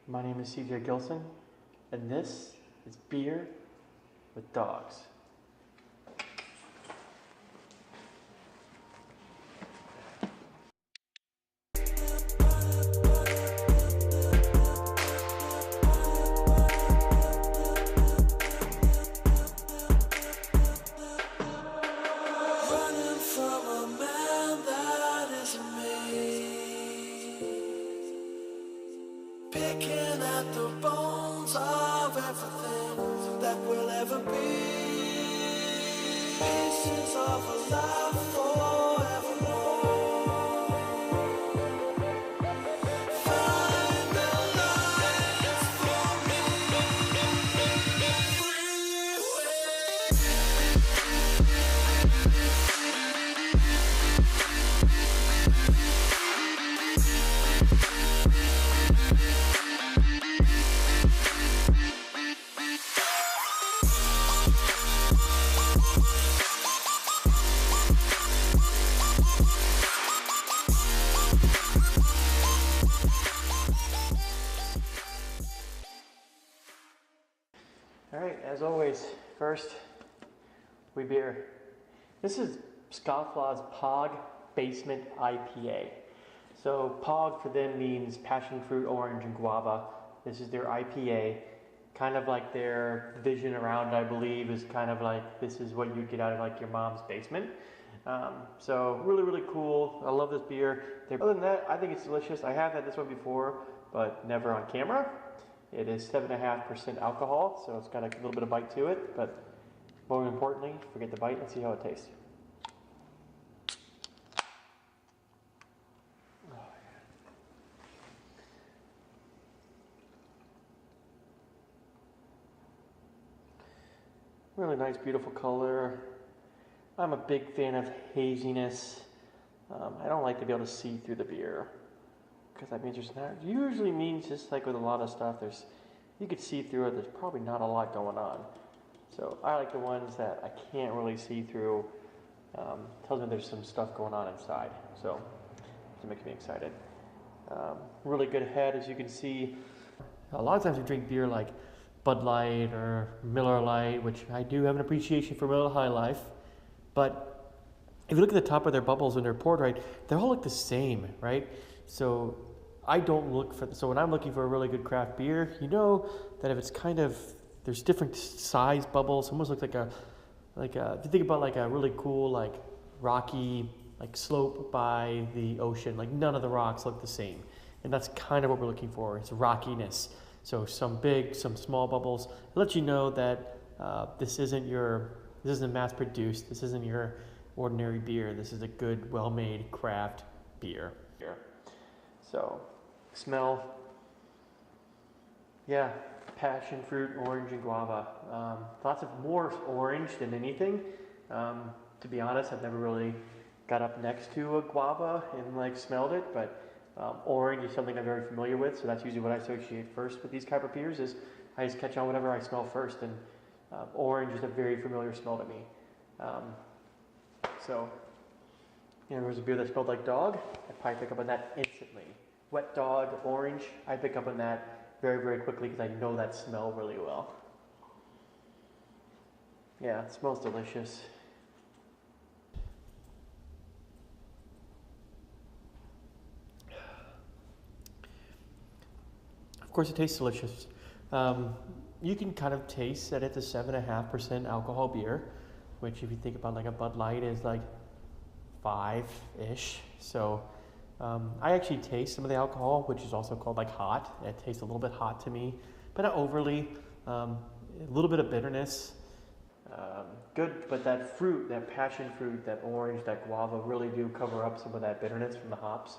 My name is CJ Gilson, and this is Beer with Dogs. Picking at the bones of everything that will ever be. Pieces of a life forevermore. Find the light for me. Alright, as always, first, we beer. This is Scofflaw's POG Basement IPA. So POG for them means passion fruit, orange, and guava. This is their IPA. Kind of like their vision around, I believe, is kind of like this is what you'd get out of like your mom's basement. So really, really cool. I love this beer. Other than that, I think it's delicious. I have had this one before, but never on camera. It is 7.5% alcohol, so it's got a little bit of bite to it, but more importantly, forget the bite and see how it tastes. Oh, yeah. Really nice, beautiful color. I'm a big fan of haziness. I don't like to be able to see through the beer, because that means there's not, usually means just like with a lot of stuff, you could see through it, there's probably not a lot going on. So I like the ones that I can't really see through. Tells me there's some stuff going on inside. So it makes me excited. Really good head, as you can see. A lot of times we drink beer like Bud Light or Miller Lite, which I do have an appreciation for Miller High Life. But if you look at the top of their bubbles when they're poured right, they all look the same, right? So I don't look for, so when I'm looking for a really good craft beer, you know that if it's kind of, there's different size bubbles, almost looks like if you think about like a really cool, like rocky, like slope by the ocean, like none of the rocks look the same. And that's kind of what we're looking for, it's rockiness. So some big, some small bubbles. It lets you know that this isn't mass produced, this isn't your ordinary beer, this is a good, well-made craft beer. So, smell, yeah, passion fruit, orange, and guava. Lots of more orange than anything. To be honest, I've never really got up next to a guava and like smelled it, but orange is something I'm very familiar with, so that's usually what I associate first with these type of beers, is I just catch on whatever I smell first, and orange is a very familiar smell to me. So, you know, there was a beer that smelled like dog, I'd probably pick up on that instantly. Wet dog, orange, I pick up on that very, very quickly because I know that smell really well. Yeah, it smells delicious. Of course, it tastes delicious. You can kind of taste that it's a 7.5% alcohol beer, which if you think about like a Bud Light is like 5-ish. So I actually taste some of the alcohol, which is also called like hot. It tastes a little bit hot to me, but not overly. A little bit of bitterness. Good, but that fruit, that passion fruit, that orange, that guava really do cover up some of that bitterness from the hops.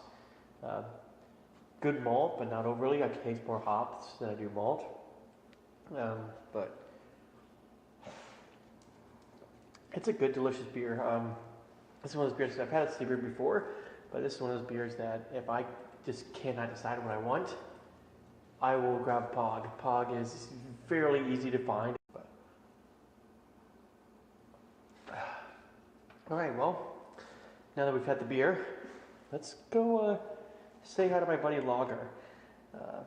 Good malt, but not overly. I taste more hops than I do malt. But it's a good, delicious beer. This is one of those beers, I've had a sea beer before, but this is one of those beers that if I just cannot decide what I want, I will grab POG. POG is fairly easy to find. Alright, well, now that we've had the beer, let's go say hi to my buddy Lager.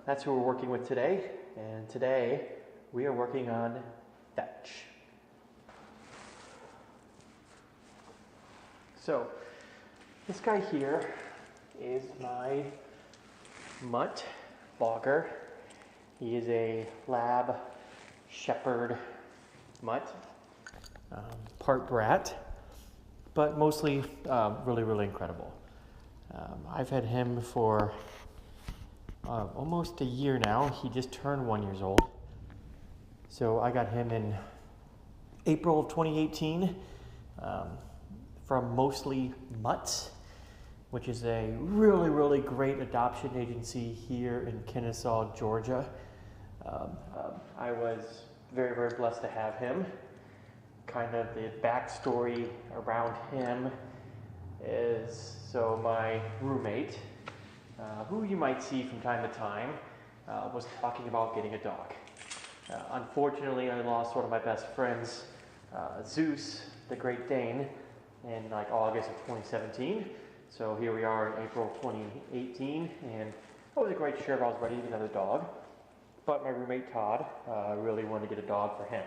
That's who we're working with today, and today we are working on Fetch. So, this guy here is my mutt logger. He is a lab shepherd mutt, part brat, but mostly really, really incredible. I've had him for almost a year now. He just turned 1 year old. So I got him in April of 2018 from Mostly Mutts, which is a really, really great adoption agency here in Kennesaw, Georgia. I was very, very blessed to have him. Kind of the backstory around him is, so my roommate, who you might see from time to time, was talking about getting a dog. Unfortunately, I lost one of my best friends, Zeus, the Great Dane, in like August of 2017. So here we are in April 2018, and I wasn't quite sure if I was ready to get another dog. But my roommate Todd really wanted to get a dog for him.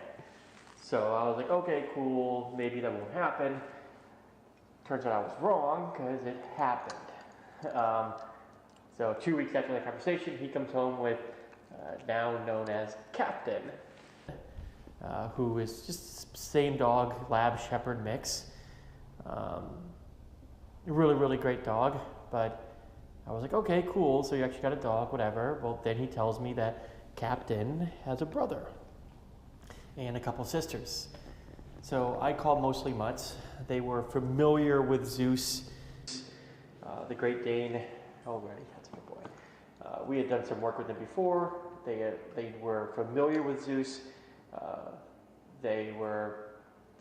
So I was like, okay, cool, maybe that won't happen. Turns out I was wrong, because it happened. So 2 weeks after that conversation, he comes home with now known as Captain, who is just same dog, lab shepherd mix. Really, really great dog, but I was like, okay, cool, so you actually got a dog, whatever. Well, then he tells me that Captain has a brother and a couple sisters. So I call Mostly Mutts. They were familiar with Zeus, the Great Dane already. That's my boy. We had done some work with them before. They were familiar with Zeus. They were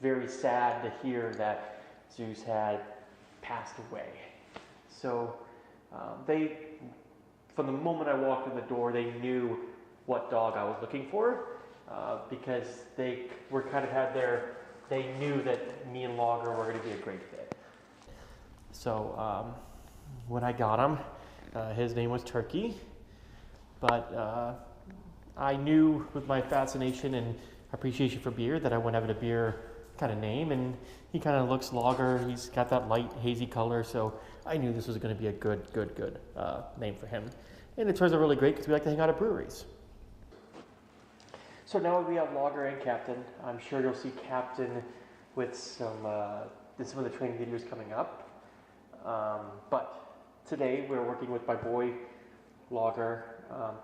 very sad to hear that Zeus had passed away. So from the moment I walked in the door, they knew what dog I was looking for, because they knew that me and Logger were going to be a great fit. So when I got him, his name was Turkey, but I knew with my fascination and appreciation for beer that I wouldn't have a beer kind of name, and he kind of looks lager. He's got that light hazy color, so I knew this was going to be a good name for him. And it turns out really great because we like to hang out at breweries. So now we have Logger and Captain. I'm sure you'll see Captain with some of the training videos coming up. But today we're working with my boy Logger.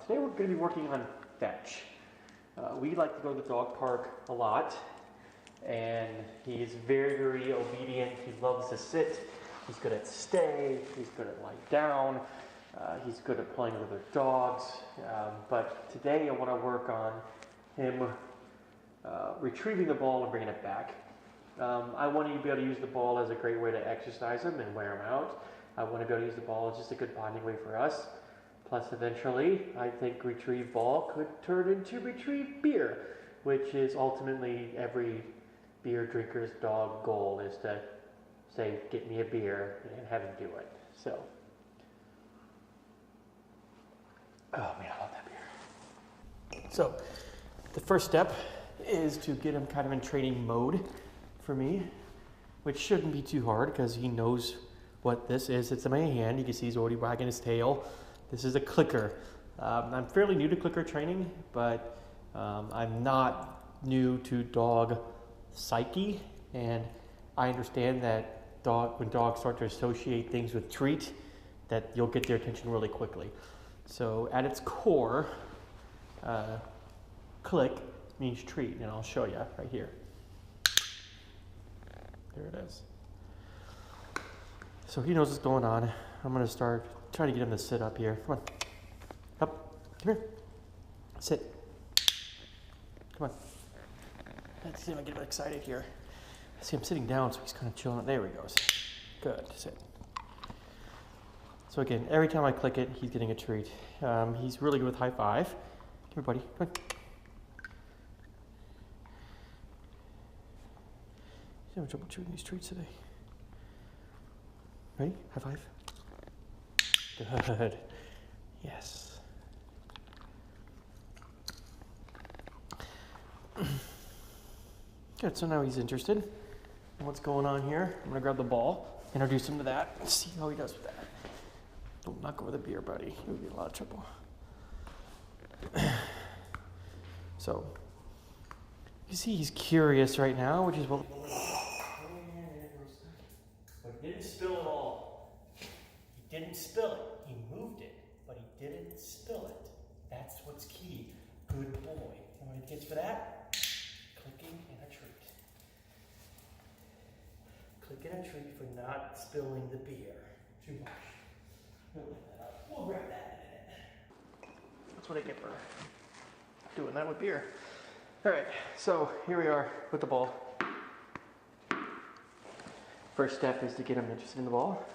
Today we're going to be working on Fetch. We like to go to the dog park a lot, and he's very, very obedient. He loves to sit. He's good at stay. He's good at lie down. He's good at playing with other dogs. But today I want to work on him retrieving the ball and bringing it back. I want to be able to use the ball as a great way to exercise him and wear him out. I want to be able to use the ball as just a good bonding way for us. Plus, eventually, I think retrieve ball could turn into retrieve beer, which is ultimately every beer drinker's dog goal, is to say, get me a beer, and have him do it. So, oh man, I love that beer. So, the first step is to get him kind of in training mode for me, which shouldn't be too hard because he knows what this is. It's in my hand. You can see he's already wagging his tail. This is a clicker. I'm fairly new to clicker training, but I'm not new to dog psyche, and I understand that when dogs start to associate things with treat, that you'll get their attention really quickly. So at its core, click means treat, and I'll show you right here. There it is. So he knows what's going on. I'm going to start trying to get him to sit up here. Come on. Up. Come here. Sit. Come on. Let's see if I get him excited here. See, I'm sitting down, so he's kind of chilling. There he goes. Good. Sit. So again, every time I click it, he's getting a treat. He's really good with high five. Come here, buddy. Come on. He's having trouble chewing these treats today. Ready? High five. Good. Yes. Good, so now he's interested in what's going on here. I'm gonna grab the ball, introduce him to that, and see how he does with that. Don't knock over the beer, buddy. You'll be in a lot of trouble. So, you see he's curious right now, which is what... But he didn't spill it all. He didn't spill it. He moved it, but he didn't spill it. That's what's key. Good boy. You know what he gets for that? Clicking and a treat. Clicking and a treat for not spilling the beer. Too much. We'll lift that up. We'll grab that in a minute. That's what I get for doing that with beer. All right, so here we are with the ball. First step is to get him interested in the ball.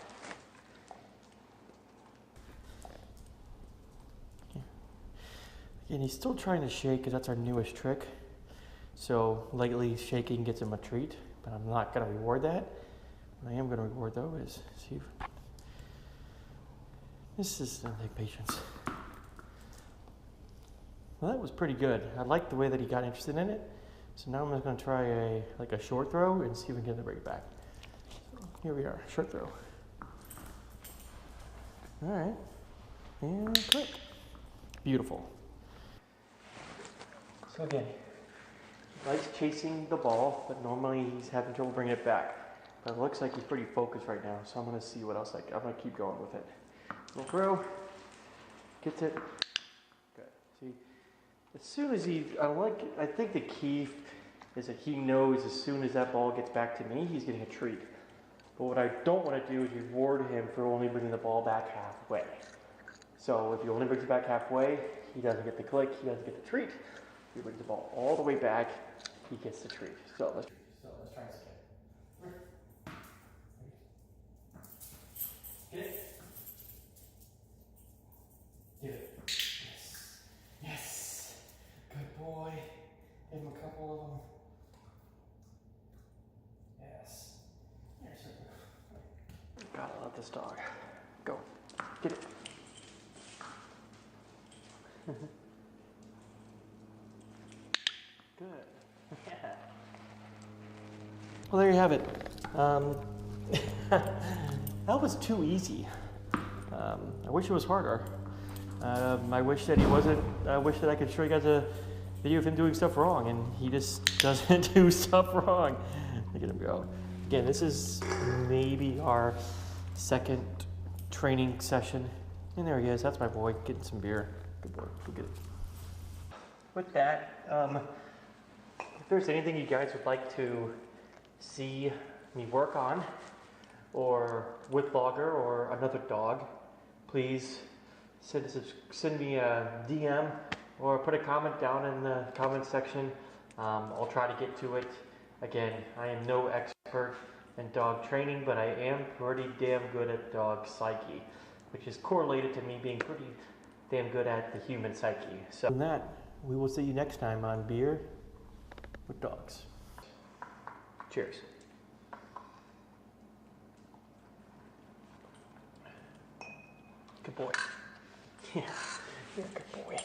Again, he's still trying to shake because that's our newest trick. So lightly shaking gets him a treat, but I'm not going to reward that. What I am going to reward though is see if this is going to take patience. Well, that was pretty good. I liked the way that he got interested in it. So now I'm just going to try a short throw and see if we can get him to bring it back. So here we are, short throw. All right, and click. Beautiful. So again, he likes chasing the ball, but normally he's having trouble bringing it back. But it looks like he's pretty focused right now, so I'm going to see what else I'm going to keep going with it. Little throw, gets it. Good. See, as soon as I think the key is that he knows as soon as that ball gets back to me, he's getting a treat. But what I don't want to do is reward him for only bringing the ball back halfway. So if he only brings it back halfway, he doesn't get the click, he doesn't get the treat. If he brings the ball all the way back, he gets the treat. So let's try this again. Get it? Get it. Yes. Yes. Good boy. Give him a couple of them. Yes. There's it. Gotta love this dog. Go. Get it. Good. Yeah. Well, there you have it. That was too easy. I wish it was harder. I wish that he wasn't. I wish that I could show you guys a video of him doing stuff wrong, and he just doesn't do stuff wrong. Look at him go. Again, this is maybe our second training session. And there he is. That's my boy getting some beer. Good boy. Go get it. With that, if there's anything you guys would like to see me work on, or with Logger or another dog, please send me a DM or put a comment down in the comment section. I'll try to get to it. Again, I am no expert in dog training, but I am pretty damn good at dog psyche, which is correlated to me being pretty damn good at the human psyche. So with that, we will see you next time on Beer with Dogs. Cheers. Good boy. Yeah, you're a good boy.